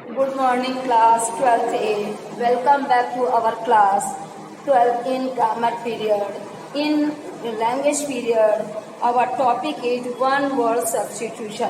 Good morning class 12th A. Welcome back to our class 12 in grammar period. In language period, our topic is one word substitution.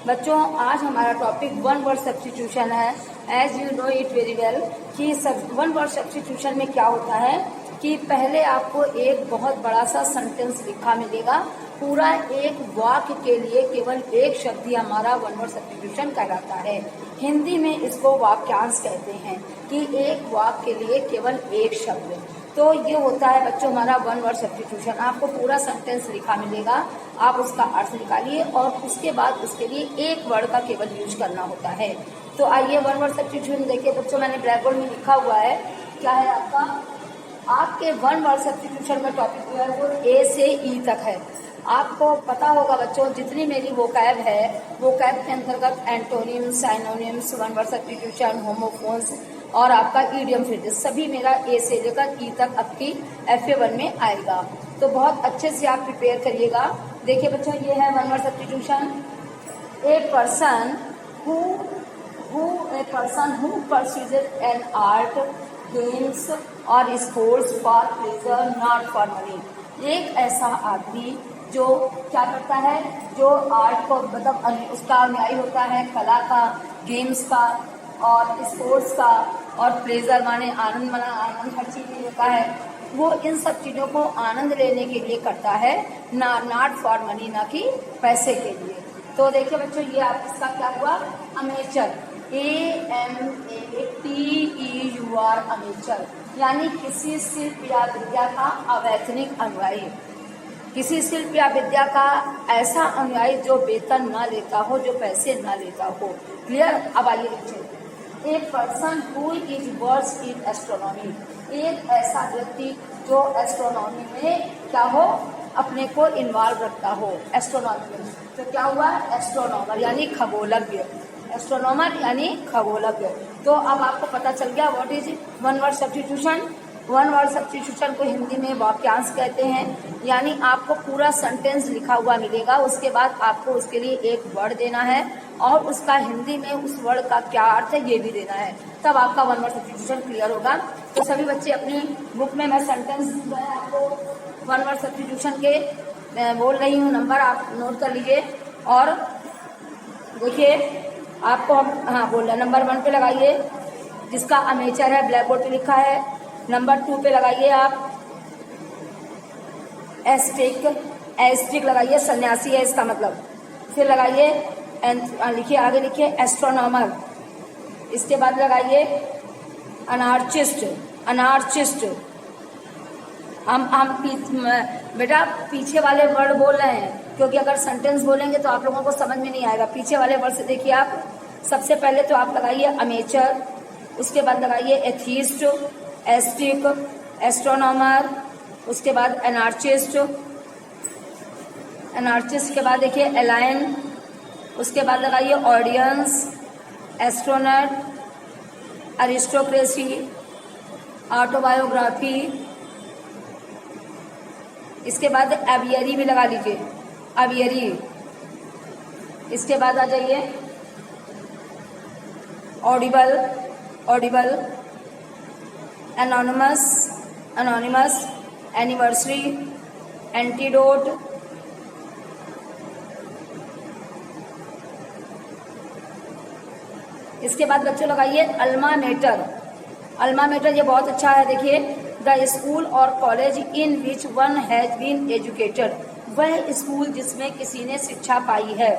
बच्चों आज हमारा topic one word substitution है. As you know it very well कि one word substitution में क्या होता है कि पहले आपको एक बहुत बड़ा सा सेंटेंस लिखा मिलेगा. पूरा एक वाक्य के लिए केवल एक शब्द ही हमारा वन वर्ड सब्स्टिट्यूशन कहलाता है. हिंदी में इसको वाक्यांश कहते हैं कि एक वाक्य के लिए केवल एक शब्द. तो ये होता है बच्चों हमारा वन वर्ड सब्स्टिट्यूशन. आपको पूरा सेंटेंस लिखा मिलेगा, आप उसका अर्थ निकालिए और उसके बाद उसके लिए एक वर्ड का केवल यूज करना होता है. तो आइए वन वर्ड सब्स्टिट्यूशन देखिए बच्चों. मैंने ब्लैक बोर्ड में लिखा हुआ है. क्या है आपके वन वर्ड सब्स्टिट्यूशन का टॉपिक जो है वो ए से ई तक है. आपको पता होगा बच्चों जितनी मेरी वोकैब है, वोकैब के अंतर्गत antonyms, synonyms, one word substitution, homophones और आपका ईडियम फ्रेजेस सभी मेरा ए से लेकर ई तक आपकी FA1 में आएगा. तो बहुत अच्छे से आप प्रिपेयर करिएगा. देखिए बच्चों ये है one word substitution. A person who pursues an art, games और sports for pleasure not for money. एक ऐसा आदमी जो क्या करता है, जो आर्ट को मतलब उसका अनुयायी होता है, कला का, गेम्स का और स्पोर्ट्स का और प्लेजर माने आनंद हर चीज में होता है. वो इन सब चीजों को आनंद लेने के लिए करता है, नॉट फॉर मनी, ना कि पैसे के लिए. तो देखिए बच्चों ये आप इसका क्या हुआ, अमेचर, AMATEUR अमेचर यानी किसी शिल्प या विद्या का अवैतनिक अनुयायी. किसी शिल्प या विद्या का ऐसा अनुयायी जो वेतन ना लेता हो, जो पैसे ना लेता हो. क्लियर. अब आइए देखिए. A person who is versed in astronomy. एक ऐसा व्यक्ति जो एस्ट्रोनॉमी में क्या हो, अपने को इन्वॉल्व रखता हो एस्ट्रोनॉमी में. तो क्या हुआ, एस्ट्रोनॉमर यानी खगोलज्ञ. एस्ट्रोनॉमर यानी खगोलज्ञ. तो अब आपको पता चल गया what is one word substitution. One word substitution को हिंदी में वाक्यांश कहते हैं. यानी आपको पूरा सेंटेंस लिखा हुआ मिलेगा, उसके बाद आपको उसके लिए एक वर्ड देना है और उसका हिंदी में उस वर्ड का क्या अर्थ है ये भी देना है. तब आपका वन वर्ड सब्स्टिट्यूशन क्लियर होगा. तो सभी बच्चे अपनी बुक में मैं सेंटेंस जो है आपको वन वर्ड सब्स्टिट्यूशन के बोल रही हूँ, नंबर आप नोट कर लीजिए. और देखिए आपको हम बोल रहे नंबर 1 पे लगाइए जिसका अमेचर है, ब्लैक बोर्ड पे लिखा है. नंबर 2 पे लगाइए आप एस्ट्रिक लगाइए, सन्यासी है इसका मतलब. फिर लगाइए लिखिए, आगे लिखिए एस्ट्रोनॉमर. इसके बाद लगाइए अनार्चिस्ट. हम बेटा पीछे वाले वर्ड बोल रहे हैं क्योंकि अगर सेंटेंस बोलेंगे तो आप लोगों को समझ में नहीं आएगा. पीछे वाले वर्ड से देखिए आप. सबसे पहले तो आप लगाइए अमेचर, उसके बाद लगाइए एथीस्ट, एस्ट्रिक, एस्ट्रोनॉमर, उसके बाद एनार्चिस्ट के बाद देखिए एलाइन, उसके बाद लगाइए ऑडियंस, एस्ट्रोनट, अरिस्टोक्रेसी, ऑटोबायोग्राफी. इसके बाद एवियरी भी लगा लीजिए, एवियरी. इसके बाद आ जाइए ऑडिबल, एनोनिमस, एनिवर्सरी, एंटीडोट. इसके बाद बच्चों लगाइए अल्मा मेटर. ये बहुत अच्छा है. देखिए द स्कूल और college in which one has been educated. वह स्कूल जिसमें किसी ने शिक्षा पाई है.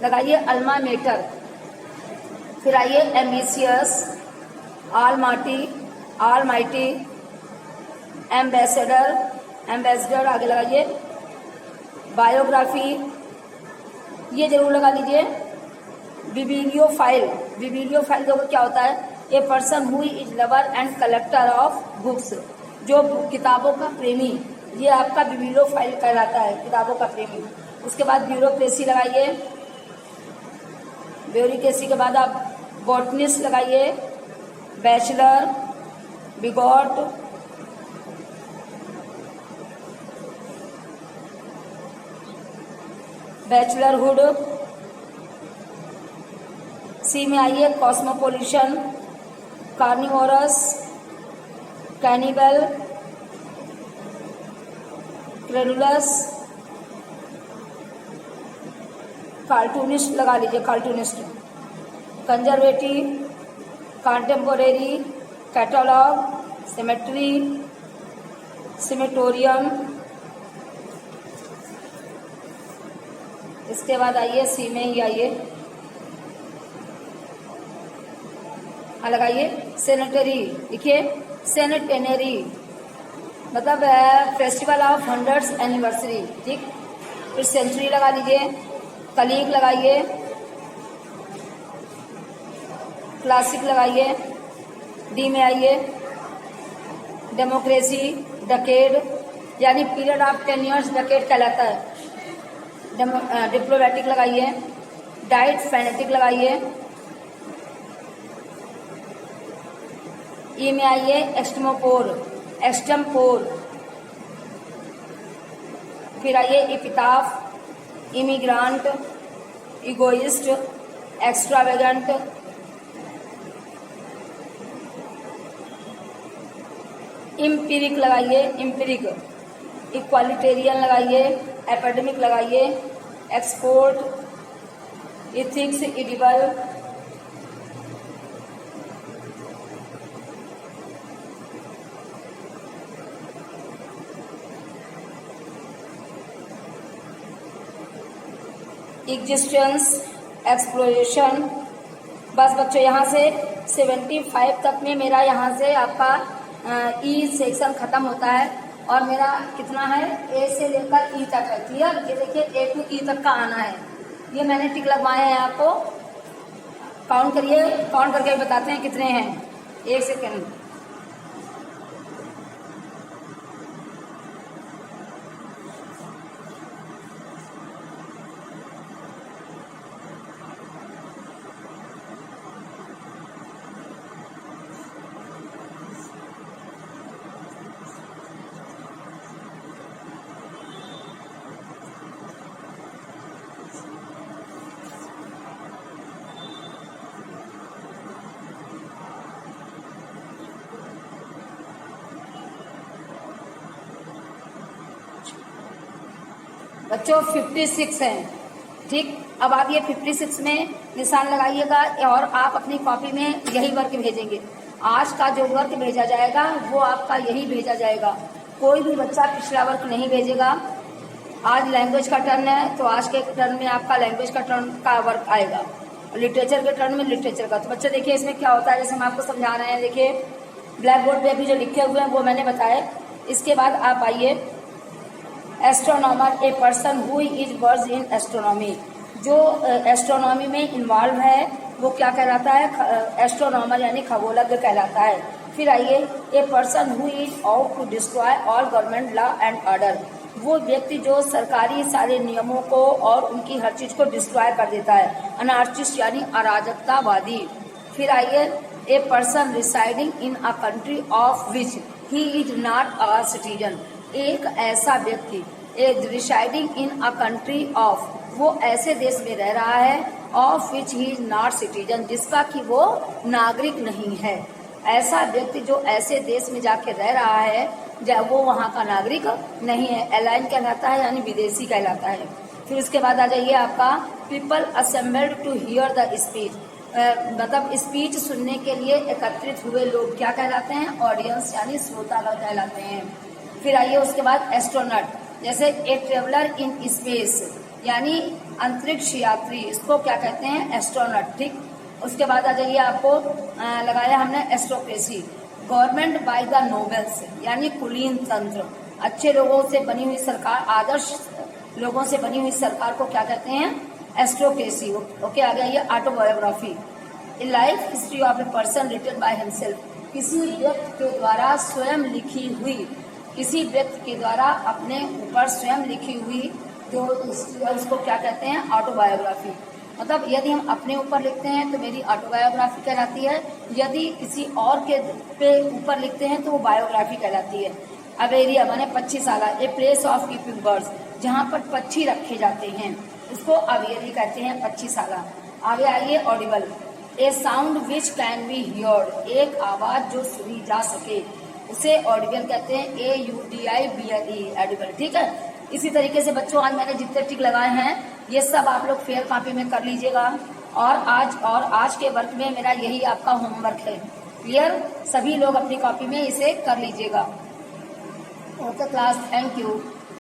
लगाइए अल्मा मेटर. फिर आइए एम्बिशियस, ऑलमाइटी, एम्बेसडर आगे लगाइए. बायोग्राफी ये जरूर लगा लीजिए. बिबिलियोफाइल देखो क्या होता है, ए person who is lover and collector of books. जो किताबों का प्रेमी, ये आपका बिबिलियोफाइल कहलाता है, किताबों का प्रेमी. उसके बाद ब्यूरोक्रेसी लगाइए. ब्यूरोक्रेसी के बाद आप बॉटनिस्ट लगाइए, बैचलर, बिगॉट, बैचलरहुड, सी में आइए cosmopolitan, carnivorous, cannibal, credulous, cartoonist लगा लीजिए, cartoonist, conservative, contemporary, catalogue, cemetery, सिमेटोरियम। इसके बाद आइए सी में ही आइए, लगाइए सेनेटरी, लिखिए सेनेटेनरी, मतलब फेस्टिवल ऑफ 100th एनिवर्सरी, ठीक। फिर सेंचुरी लगा लीजिए, कलीग लगाइए, क्लासिक लगाइए, डी में आइए डेमोक्रेसी, डकेड, यानी पीरियड ऑफ 10 years डकेड कहलाता है। डिप्लोमेटिक लगाइए, डाइट फैनेटिक लगाइए, ई में आइए एक्सटमोपोर, एक्सटम्पोर, फिर आइए इपिताफ, इमिग्रांट, इगोइस्ट, एक्स्ट्रावेगेंट, इम्पीरिक लगाइए, इम्पीरिक, इक्वालिटेरियन लगाइए, एपेडेमिक लगाइए, export, ethics, edible, existence, exploration. बस बच्चों यहाँ से 75 तक में मेरा यहाँ से आपका ई सेक्शन खत्म होता है और मेरा कितना है, ए से लेकर ई तक है, क्लियर। ये देखिए ए टू ई तक का आना है, ये मैंने टिक लगवाए हैं आपको। काउंट करिए, काउंट करके बताते हैं कितने हैं, एक सेकेंड। बच्चों 56 हैं, ठीक। अब आप ये 56 में निशान लगाइएगा और आप अपनी कॉपी में यही वर्क भेजेंगे। आज का जो वर्क भेजा जाएगा वो आपका यही भेजा जाएगा, कोई भी बच्चा पिछला वर्क नहीं भेजेगा। आज लैंग्वेज का टर्न है तो आज के टर्न में आपका लैंग्वेज का टर्न का वर्क आएगा, लिटरेचर के टर्न में लिटरेचर का। तो बच्चे देखिए इसमें क्या होता है, जैसे हम आपको समझा रहे हैं, देखिए ब्लैक बोर्ड पे अभी जो लिखे हुए हैं वो मैंने बताया। इसके बाद आप आइए astronomer, a person who is versed in astronomy, जो एस्ट्रोनॉमी में इन्वॉल्व है वो क्या कहलाता है, एस्ट्रोनॉमर यानी खगोलज्ञ कहलाता है। फिर आइए a person who is out to destroy all government law and order, वो व्यक्ति जो सरकारी सारे नियमों को और उनकी हर चीज को डिस्ट्रॉय कर देता है, अनार्चिस्ट यानी अराजकतावादी। फिर आइए a person residing in a country of which he is not a citizen, एक ऐसा व्यक्ति residing in a country of, वो ऐसे देश में रह रहा है, of which he is not citizen, जिसका कि वो नागरिक नहीं है। ऐसा व्यक्ति जो ऐसे देश में जाके रह रहा है जब वो वहाँ का नागरिक नहीं है, एलाइन कहलाता है यानी विदेशी कहलाता है। फिर उसके बाद आ जाइए आपका people assembled to hear the speech, मतलब स्पीच सुनने के लिए एकत्रित हुए लोग क्या कहलाते हैं, ऑडियंस यानी श्रोतागण कहलाते हैं। फिर आइए उसके बाद एस्ट्रोनॉट, जैसे ए ट्रेवलर इन स्पेस यानी अंतरिक्ष यात्री, इसको क्या कहते हैं, एस्ट्रोनॉट, ठीक। उसके बाद आ जाइए आपको लगाया हमने एस्ट्रोक्रेसी, गवर्नमेंट बाय द नोबल्स यानी कुलीन तंत्र, अच्छे लोगों से बनी हुई सरकार, आदर्श लोगों से बनी हुई सरकार को क्या कहते हैं, एस्ट्रोक्रेसी। ओके, आ गया ये autobiography, a life history of a person written by himself, किसी व्यक्ति के द्वारा स्वयं लिखी हुई, किसी व्यक्ति के द्वारा अपने ऊपर स्वयं लिखी हुई जो उसको क्या कहते हैं, ऑटोबायोग्राफी। मतलब यदि हम अपने ऊपर लिखते हैं तो मेरी ऑटोबायोग्राफी कहलाती है, यदि किसी और के पे ऊपर लिखते हैं तो वो बायोग्राफी कहलाती है। अब एरिया माने पक्षीशाला, a place of keeping birds, जहाँ पर पक्षी रखे जाते हैं उसको अवेरी कहते हैं, पक्षीशाला। आगे आइए Audible, A sound which can be heard, एक आवाज जो सुनी जा सके, उसे ऑडिबल कहते हैं, AUDIBLE, एडिबल। ठीक है, इसी तरीके से बच्चों आज मैंने जितने टिक लगाए हैं ये सब आप लोग फेयर कॉपी में कर लीजिएगा, और आज के वर्क में मेरा यही आपका होमवर्क है। क्लियर, सभी लोग अपनी कॉपी में इसे कर लीजिएगा। Okay class, thank you.